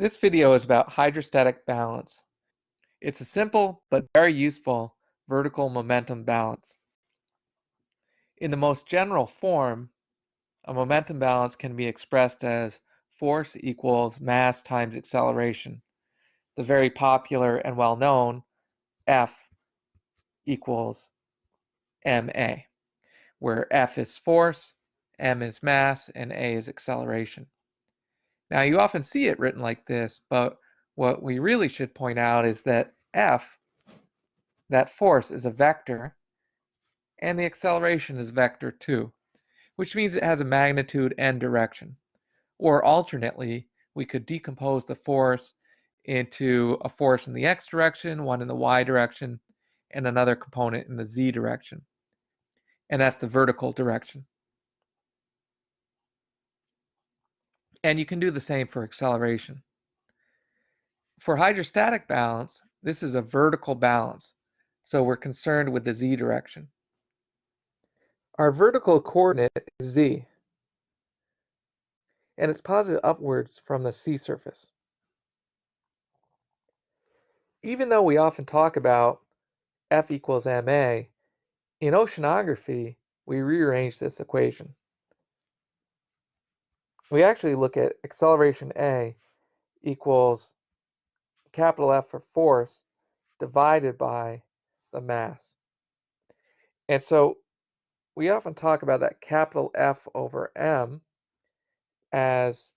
This video is about hydrostatic balance. It's a simple but very useful vertical momentum balance. In the most general form, a momentum balance can be expressed as force equals mass times acceleration. The very popular and well-known F equals ma, where F is force, m is mass, and a is acceleration. Now, you often see it written like this, but what we really should point out is that F, that force, is a vector, and the acceleration is vector too, which means it has a magnitude and direction. Or alternately, we could decompose the force into a force in the x direction, one in the y direction, and another component in the z direction. And that's the vertical direction. And you can do the same for acceleration. For hydrostatic balance, this is a vertical balance, so we're concerned with the z direction. Our vertical coordinate is z, and it's positive upwards from the sea surface. Even though we often talk about F equals ma, in oceanography, we rearrange this equation. We actually look at acceleration A equals capital F for force divided by the mass. And so we often talk about that capital F over m as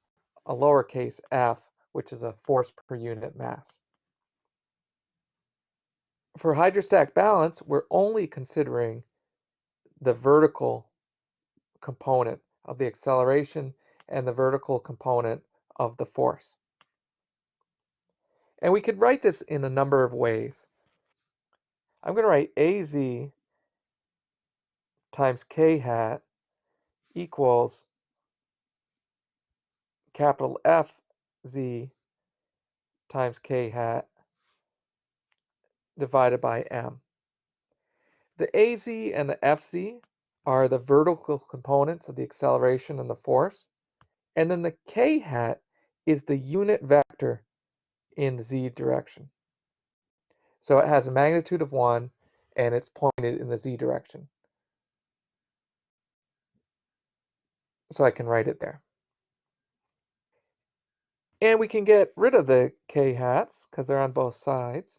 a lowercase f, which is a force per unit mass. For hydrostatic balance, we're only considering the vertical component of the acceleration and the vertical component of the force. And we could write this in a number of ways. I'm going to write AZ times K hat equals capital FZ times K hat divided by M. The AZ and the FZ are the vertical components of the acceleration and the force. And then the K hat is the unit vector in the Z direction. So it has a magnitude of 1 and it's pointed in the Z direction. So I can write it there. And we can get rid of the K hats because they're on both sides.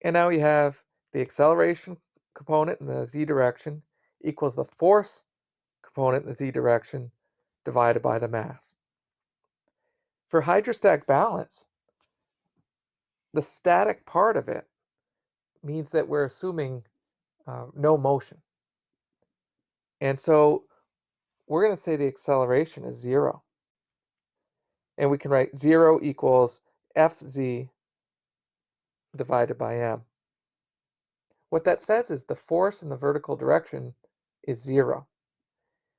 And now we have the acceleration component in the Z direction equals the force component in the Z direction divided by the mass. For hydrostatic balance, the static part of it means that we're assuming no motion. And so we're going to say the acceleration is 0. And we can write 0 equals Fz divided by m. What that says is the force in the vertical direction is 0.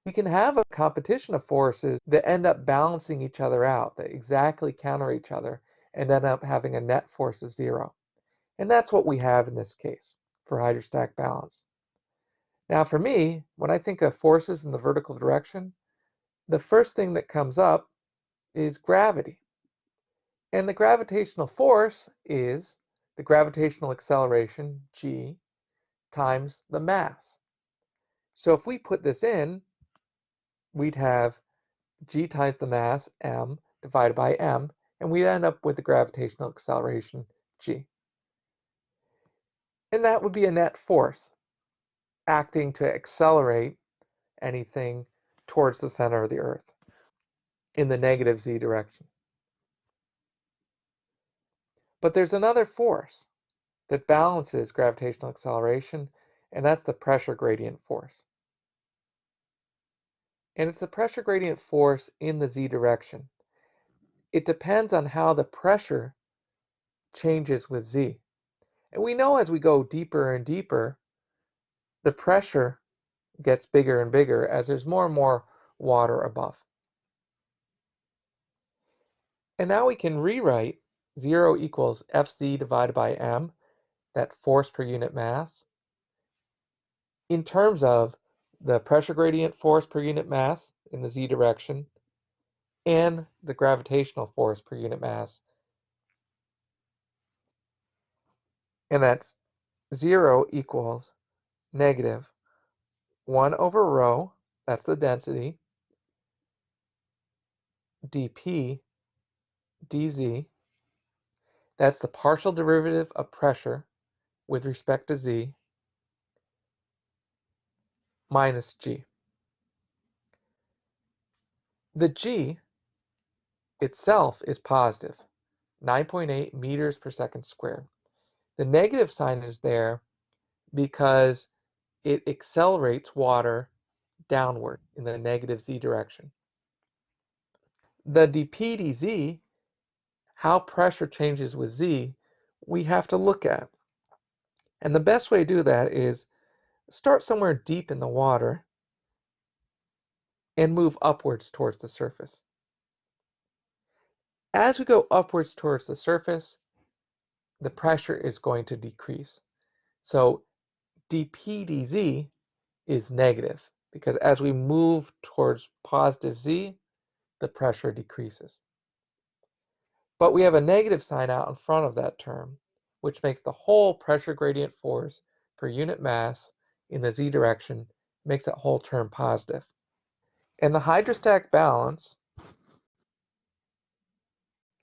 We can have a competition of forces that end up balancing each other out, that exactly counter each other, and end up having a net force of 0. And that's what we have in this case for hydrostatic balance. Now for me, when I think of forces in the vertical direction, the first thing that comes up is gravity. And the gravitational force is the gravitational acceleration, g, times the mass. So if we put this in, we'd have g times the mass, m, divided by m, and we'd end up with the gravitational acceleration, g. And that would be a net force acting to accelerate anything towards the center of the Earth in the negative z direction. But there's another force that balances gravitational acceleration, and that's the pressure gradient force. And it's the pressure gradient force in the z direction. It depends on how the pressure changes with z. And we know as we go deeper and deeper, the pressure gets bigger and bigger as there's more and more water above. And now we can rewrite 0 equals Fz divided by m, that force per unit mass, in terms of the pressure gradient force per unit mass in the z direction and the gravitational force per unit mass. And that's 0 equals negative 1 over rho, that's the density, dp dz, that's the partial derivative of pressure with respect to z, minus g. The g itself is positive, 9.8 meters per second squared. The negative sign is there because it accelerates water downward in the negative z direction. The dp dz, how pressure changes with z, we have to look at. And the best way to do that is start somewhere deep in the water and move upwards towards the surface. As we go upwards towards the surface, the pressure is going to decrease. So dp dz is negative because as we move towards positive z, the pressure decreases. But we have a negative sign out in front of that term, which makes the whole pressure gradient force per unit mass in the z direction, makes that whole term positive. And the hydrostatic balance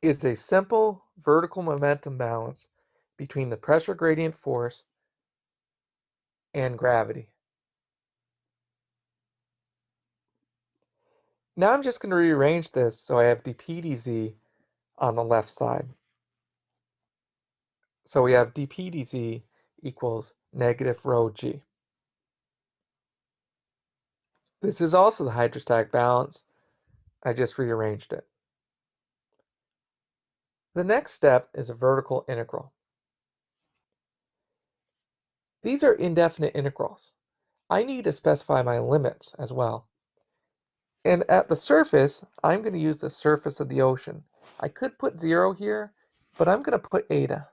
is a simple vertical momentum balance between the pressure gradient force and gravity. Now I'm just going to rearrange this so I have dp dz on the left side. So we have dp dz equals negative rho g. This is also the hydrostatic balance. I just rearranged it. The next step is a vertical integral. These are indefinite integrals. I need to specify my limits as well. And at the surface, I'm going to use the surface of the ocean. I could put 0 here, but I'm going to put eta.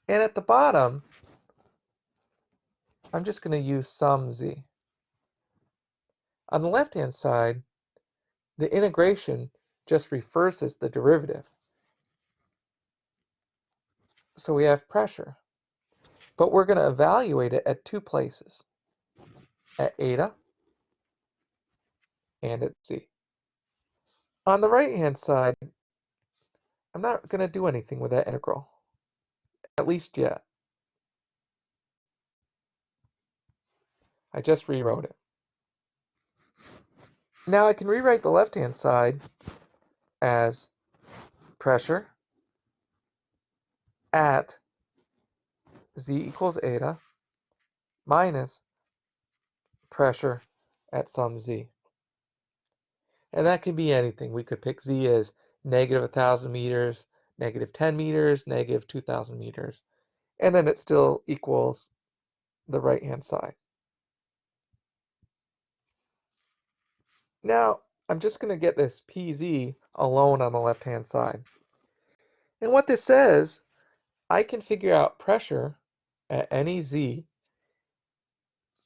And at the bottom, I'm just going to use some z. On the left-hand side, the integration just reverses the derivative. So we have pressure. But we're going to evaluate it at 2 places, at eta and at z. On the right-hand side, I'm not going to do anything with that integral, at least yet. I just rewrote it. Now I can rewrite the left-hand side as pressure at z equals eta minus pressure at some z. And that can be anything. We could pick z as negative 1,000 meters, negative 10 meters, negative 2,000 meters. And then it still equals the right-hand side. Now, I'm just going to get this pz alone on the left-hand side. And what this says, I can figure out pressure at any z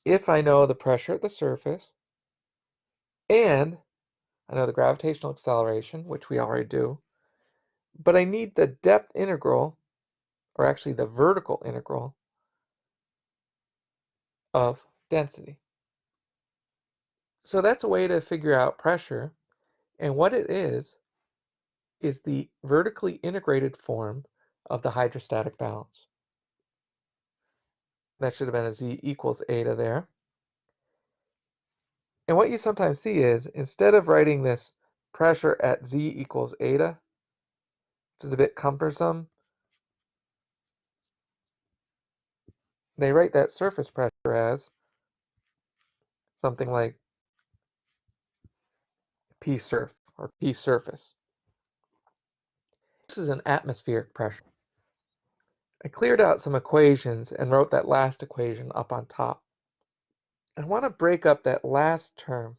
if I know the pressure at the surface and I know the gravitational acceleration, which we already do, but I need the depth integral, or actually the vertical integral, of density. So that's a way to figure out pressure, and what it is the vertically integrated form of the hydrostatic balance. That should have been a z equals eta there. And what you sometimes see is, instead of writing this pressure at z equals eta, which is a bit cumbersome, they write that surface pressure as something like P surf or P surface. This is an atmospheric pressure. I cleared out some equations and wrote that last equation up on top. I want to break up that last term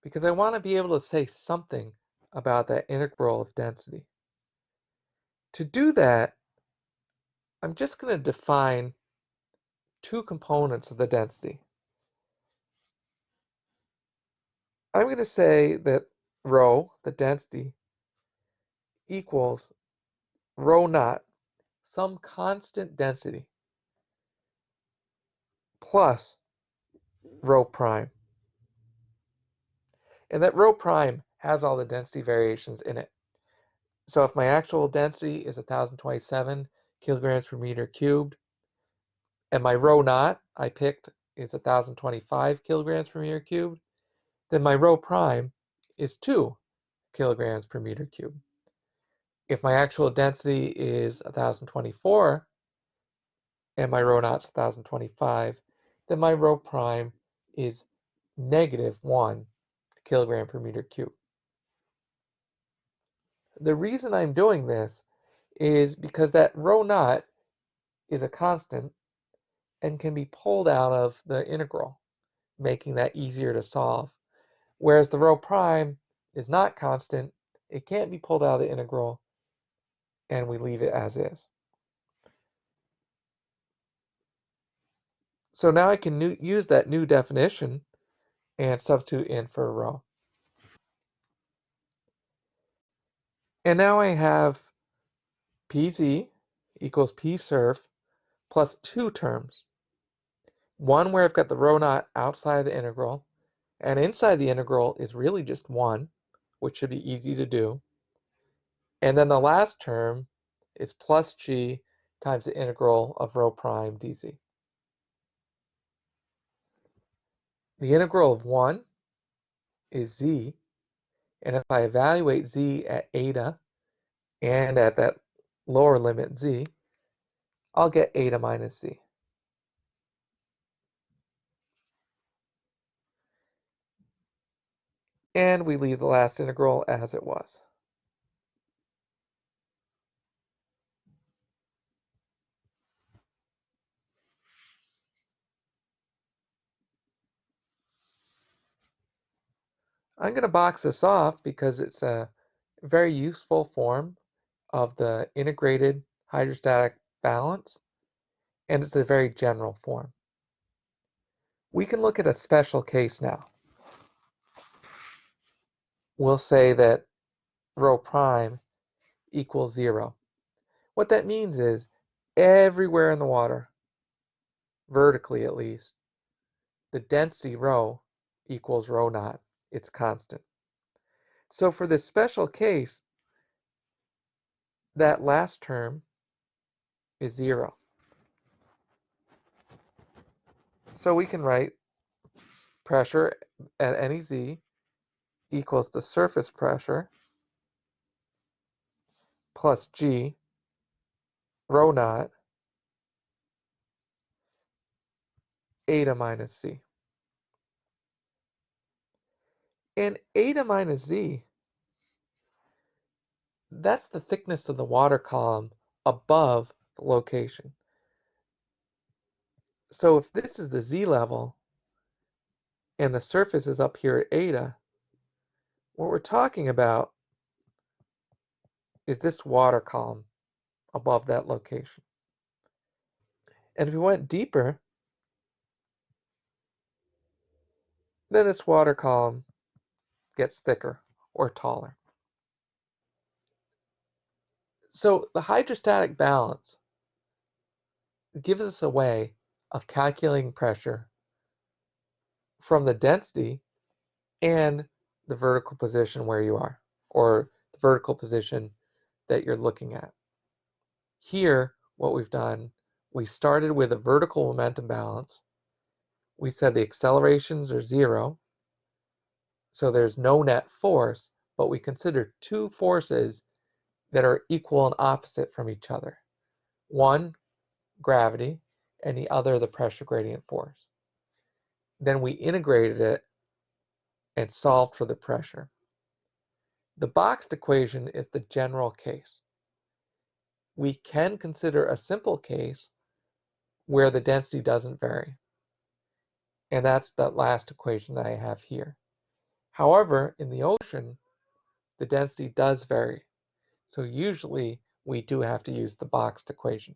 because I want to be able to say something about that integral of density. To do that, I'm just going to define 2 components of the density. I'm going to say that rho, the density, equals rho naught, some constant density, plus rho prime. And that rho prime has all the density variations in it. So if my actual density is 1,027 kilograms per meter cubed, and my rho naught I picked is 1,025 kilograms per meter cubed, then my rho prime is 2 kilograms per meter cubed. If my actual density is 1,024 and my rho naught's 1,025, then my rho prime is negative 1 kilogram per meter cubed. The reason I'm doing this is because that rho naught is a constant and can be pulled out of the integral, making that easier to solve. Whereas the rho prime is not constant, it can't be pulled out of the integral, and we leave it as is. So now I can use that new definition and substitute in for rho. And now I have Pz equals P surf plus two terms. One where I've got the rho naught outside the integral, and inside the integral is really just 1, which should be easy to do. And then the last term is plus g times the integral of rho prime dz. The integral of 1 is z, and if I evaluate z at eta and at that lower limit z, I'll get eta minus z. And we leave the last integral as it was. I'm going to box this off because it's a very useful form of the integrated hydrostatic balance, and it's a very general form. We can look at a special case now. We'll say that rho prime equals 0. What that means is everywhere in the water, vertically at least, the density rho equals rho naught. It's constant. So for this special case, that last term is 0. So we can write pressure at any z equals the surface pressure plus g rho naught eta minus z. And eta minus z, that's the thickness of the water column above the location. So if this is the z level and the surface is up here at eta, what we're talking about is this water column above that location. And if we went deeper, then this water column gets thicker or taller. So the hydrostatic balance gives us a way of calculating pressure from the density and the vertical position where you are, or the vertical position that you're looking at. Here, what we've done, we started with a vertical momentum balance. We said the accelerations are 0, so there's no net force, but we consider two forces that are equal and opposite from each other. One, gravity, and the other, the pressure gradient force. Then we integrated it and solved for the pressure. The boxed equation is the general case. We can consider a simple case where the density doesn't vary. And that's that last equation that I have here. However, in the ocean, the density does vary. So usually we do have to use the boxed equation.